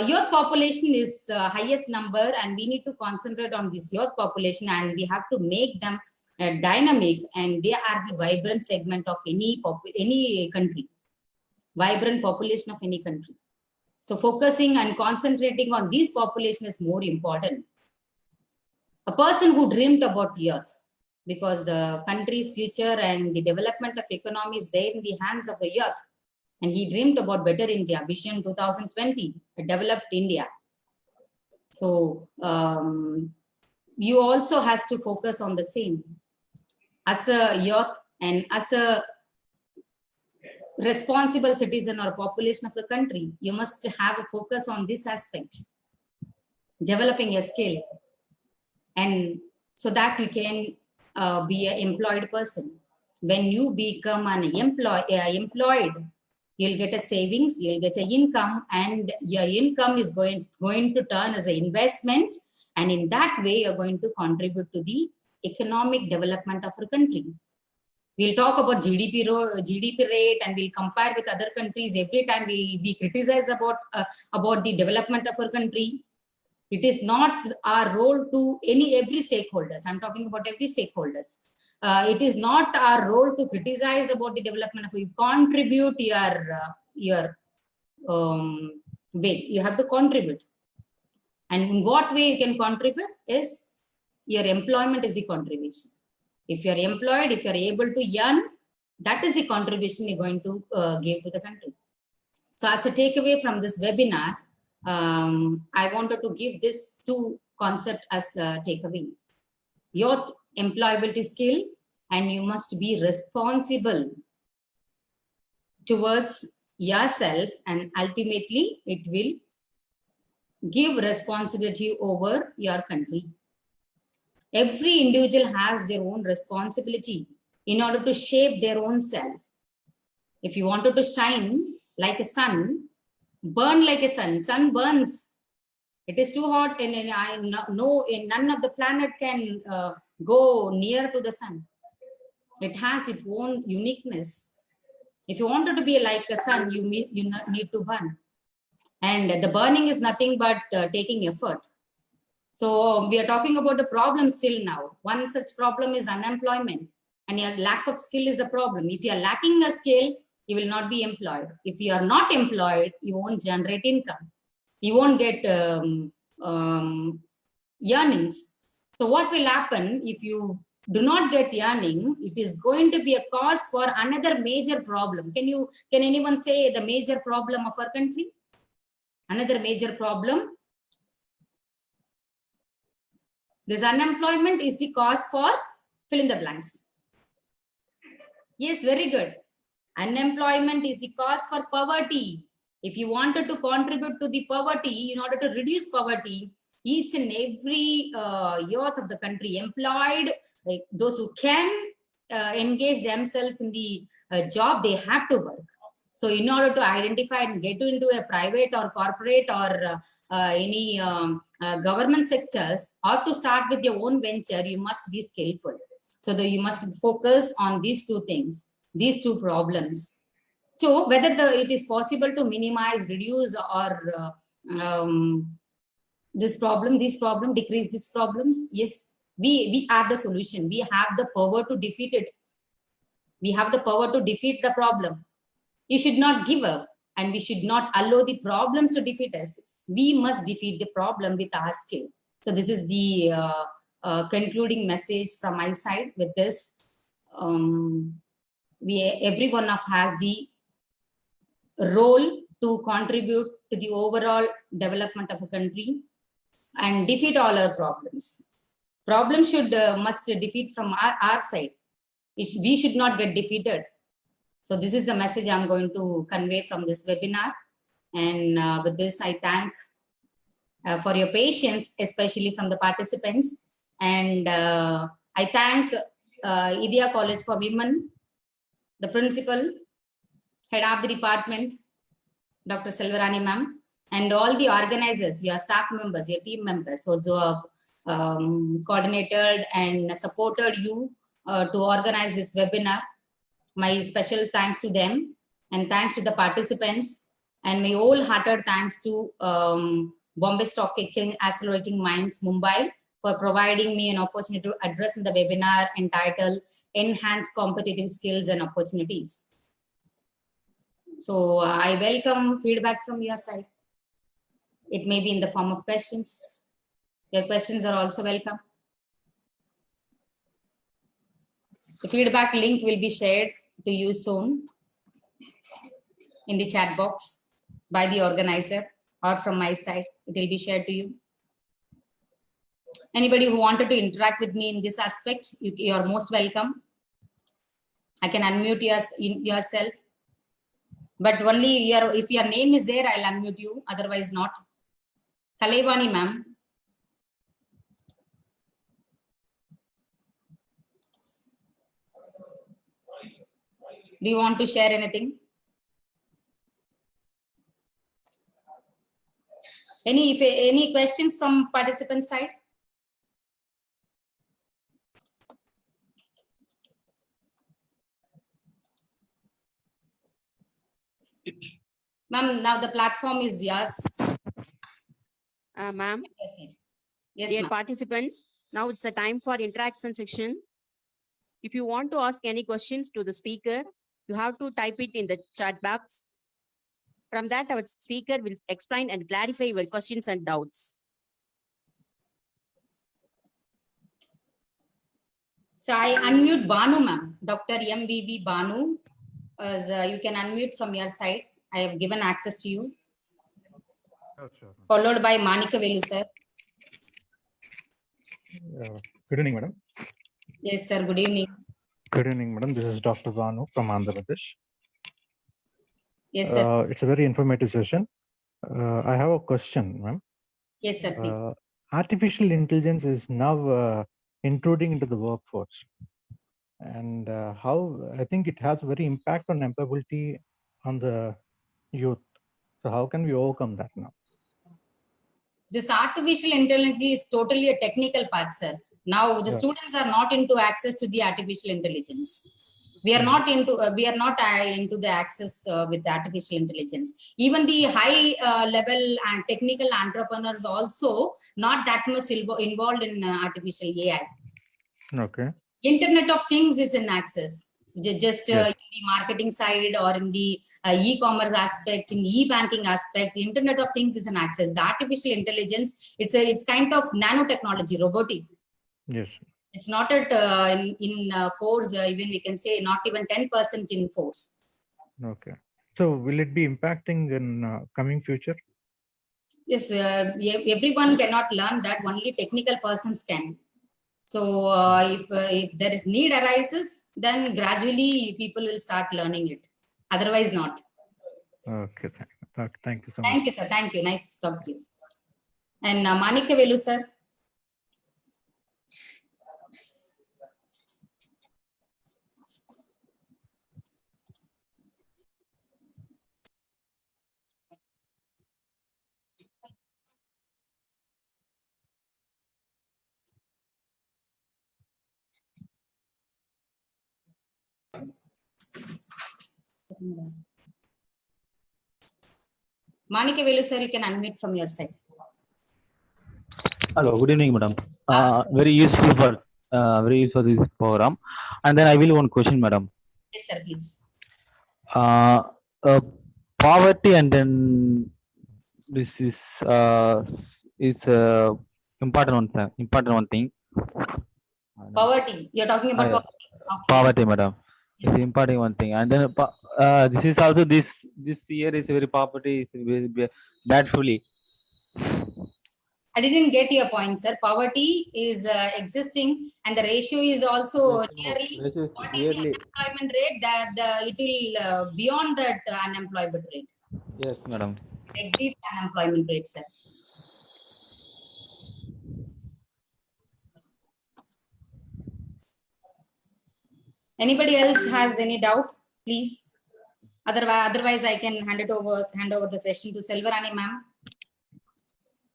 S3: youth population is highest number, and we need to concentrate on this youth population, and we have to make them dynamic, and they are the vibrant segment of any country, vibrant population of any country. So focusing and concentrating on this population is more important. A person who dreamed about youth, because the country's future and the development of economy is there in the hands of the youth. And he dreamed about better India, Vision 2020, a developed India. So you also has to focus on the same. As a youth and as a responsible citizen or population of the country, you must have a focus on this aspect, developing a skill, and so that you can be an employed person. When you become an employed, you'll get a savings, you'll get an income, and your income is going to turn as an investment, and in that way you're going to contribute to the economic development of our country. We'll talk about GDP rate, and we'll compare with other countries. Every time we criticize about the development of our country. It is not our role to every stakeholders. I'm talking about every stakeholders. It is not our role to criticize about the development of. You contribute your way. You have to contribute, and in what way you can contribute is your employment is the contribution. If you are employed, if you are able to earn, that is the contribution you're going to give to the country. So, as a takeaway from this webinar, I wanted to give this two concept as the takeaway. Youth employability skill, and you must be responsible towards yourself, and ultimately it will give responsibility over your country. Every individual has their own responsibility in order to shape their own self. If you wanted to shine like a sun, burn like a sun burns. It is too hot, and I know none of the planet can go near to the sun. It has its own uniqueness. If you wanted to be like a sun, you need to burn. And the burning is nothing but taking effort. So we are talking about the problem still now. One such problem is unemployment, and your lack of skill is a problem. If you are lacking a skill, you will not be employed. If you are not employed, you won't generate income. You won't get earnings. So what will happen if you do not get earning? It is going to be a cause for another major problem. Can anyone say the major problem of our country? Another major problem. This unemployment is the cause for fill in the blanks. Yes, very good. Unemployment is the cause for poverty. If you wanted to contribute to the poverty, in order to reduce poverty, each and every youth of the country employed, like those who can engage themselves in the job, they have to work. So in order to identify and get into a private or corporate or any government sectors, or to start with your own venture, you must be skillful. So that you must focus on these two things, these two problems. So whether it is possible to minimize, reduce, or this problem, decrease these problems. Yes, we have the solution. We have the power to defeat it. We have the power to defeat the problem. You should not give up, and we should not allow the problems to defeat us. We must defeat the problem with our skill. So this is the concluding message from my side. With this, every one of us has the role to contribute to the overall development of a country and defeat all our problems. Problems must defeat from our side. We should not get defeated. So this is the message I'm going to convey from this webinar. And with this, I thank for your patience, especially from the participants. And I thank Idea College for Women, the principal, head of the department, Dr. Selvarani ma'am, and all the organizers, your staff members, your team members, also coordinated and supported you to organize this webinar. My special thanks to them, and thanks to the participants, and my wholehearted thanks to Bombay Stock Exchange Accelerating Minds Mumbai for providing me an opportunity to address in the webinar entitled Enhance Competitive Skills and Opportunities. So I welcome feedback from your side. It may be in the form of questions. Your questions are also welcome. The feedback link will be shared to you soon in the chat box by the organizer or from my side. It will be shared to you. Anybody who wanted to interact with me in this aspect, you are most welcome. I can unmute yourself. But only if your name is there, I'll unmute you. Otherwise not. Kalaivani ma'am. Do you want to share anything? Any questions from participant side? Ma'am, now the platform is yours.
S1: Ma'am,
S3: Proceed. Yes,
S1: dear
S3: ma'am.
S1: participants, now it's the time for interaction section. If you want to ask any questions to the speaker, you have to type it in the chat box. From that, our speaker will explain and clarify your questions and doubts.
S3: So I unmute Banu ma'am, Dr. MVV Banu. As you can unmute from your side. I have given access to you.
S4: Sure.
S3: Followed by Manika Velu sir.
S4: Good evening, madam.
S3: Yes, sir. Good evening.
S4: Good evening, madam. This is Dr. Banu from Andhra Pradesh.
S3: Yes, sir.
S4: It's a very informative session. I have a question, ma'am.
S3: Yes, sir. Please.
S4: Artificial intelligence is now intruding into the workforce, and how I think it has very impact on employability on the youth. So how can we overcome that now?
S3: This artificial intelligence is totally a technical part, sir. Now the students are not into access to the artificial intelligence. We are not into into the access with the artificial intelligence. Even the high level and technical entrepreneurs also not that much involved in artificial AI.
S4: Okay.
S3: Internet of Things is in access. Just in the marketing side or in the e-commerce aspect, in e-banking aspect, the Internet of Things is an access. The artificial intelligence, it's kind of nanotechnology, robotic.
S4: Yes.
S3: It's not at in force, even we can say not even 10% in force.
S4: Okay. So will it be impacting in coming future?
S3: Yes, everyone cannot learn that, only technical persons can. So if there is need arises, then gradually people will start learning it. Otherwise not.
S4: Okay. Thank you so much.
S3: Thank you, sir. Thank you. Nice to talk to you. And Manika Velu, sir. Manika Velu, sir, you can unmute from your side.
S5: Hello, good evening, madam. Very useful for this program. And then I will one question, madam.
S3: Yes, sir, please.
S5: Poverty and then this is important one thing.
S3: Poverty. You're talking about poverty. Okay.
S5: Poverty, madam.
S3: Yes.
S5: It's important one thing. And then this is also this year is very poverty is very badly.
S3: I didn't get your point, sir. Poverty is existing, and the ratio is also nearly what is the unemployment rate, that it will beyond that unemployment rate.
S5: Yes, madam.
S3: Exceeds unemployment rate, sir. Anybody else has any doubt, please? Otherwise, I can hand over the session to Selvarani ma'am.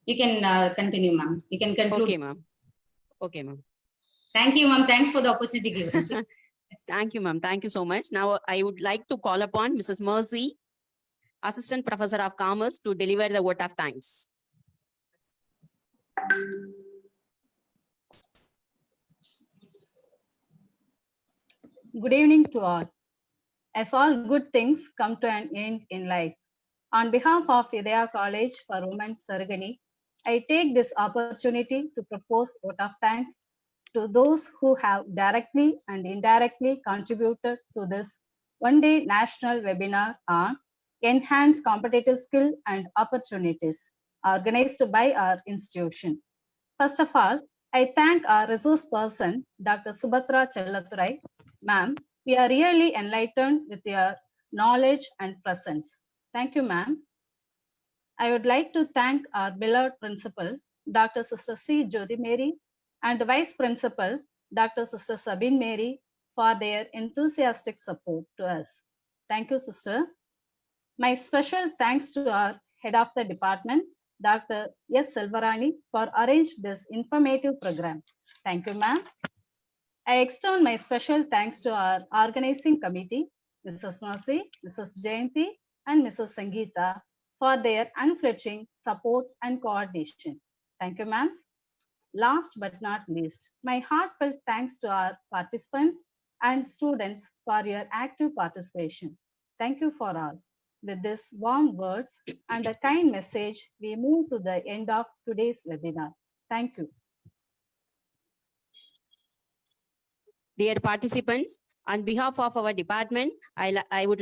S3: You can continue, ma'am. You can conclude.
S1: Okay, ma'am. Okay, ma'am.
S3: Thank you, ma'am. Thanks for the opportunity given.
S1: Thank you, ma'am. Thank you so much. Now I would like to call upon Mrs. Mercy, Assistant Professor of Commerce, to deliver the vote of thanks.
S6: Good evening to all. As all good things come to an end in life, on behalf of Idaya College for Women Sargani, I take this opportunity to propose vote of thanks to those who have directly and indirectly contributed to this one-day national webinar on enhanced competitive skill and opportunities organized by our institution. First of all, I thank our resource person, Dr. Subhatra Chellaturai. Ma'am, we are really enlightened with your knowledge and presence. Thank you, ma'am. I would like to thank our beloved principal, Dr. Sister C. Jyoti Mary, and Vice Principal, Dr. Sister Sabine Mary, for their enthusiastic support to us. Thank you, sister. My special thanks to our head of the department, Dr. S. Selvarani, for arranging this informative program. Thank you, ma'am. I extend my special thanks to our organizing committee, Mrs. Mercy, Mrs. Jayanti, and Mrs. Sangeeta, for their unflinching support and coordination. Thank you, ma'am. Last but not least, my heartfelt thanks to our participants and students for your active participation. Thank you for all. With these warm words and a kind message, we move to the end of today's webinar. Thank you.
S1: Dear participants, on behalf of our department, I would like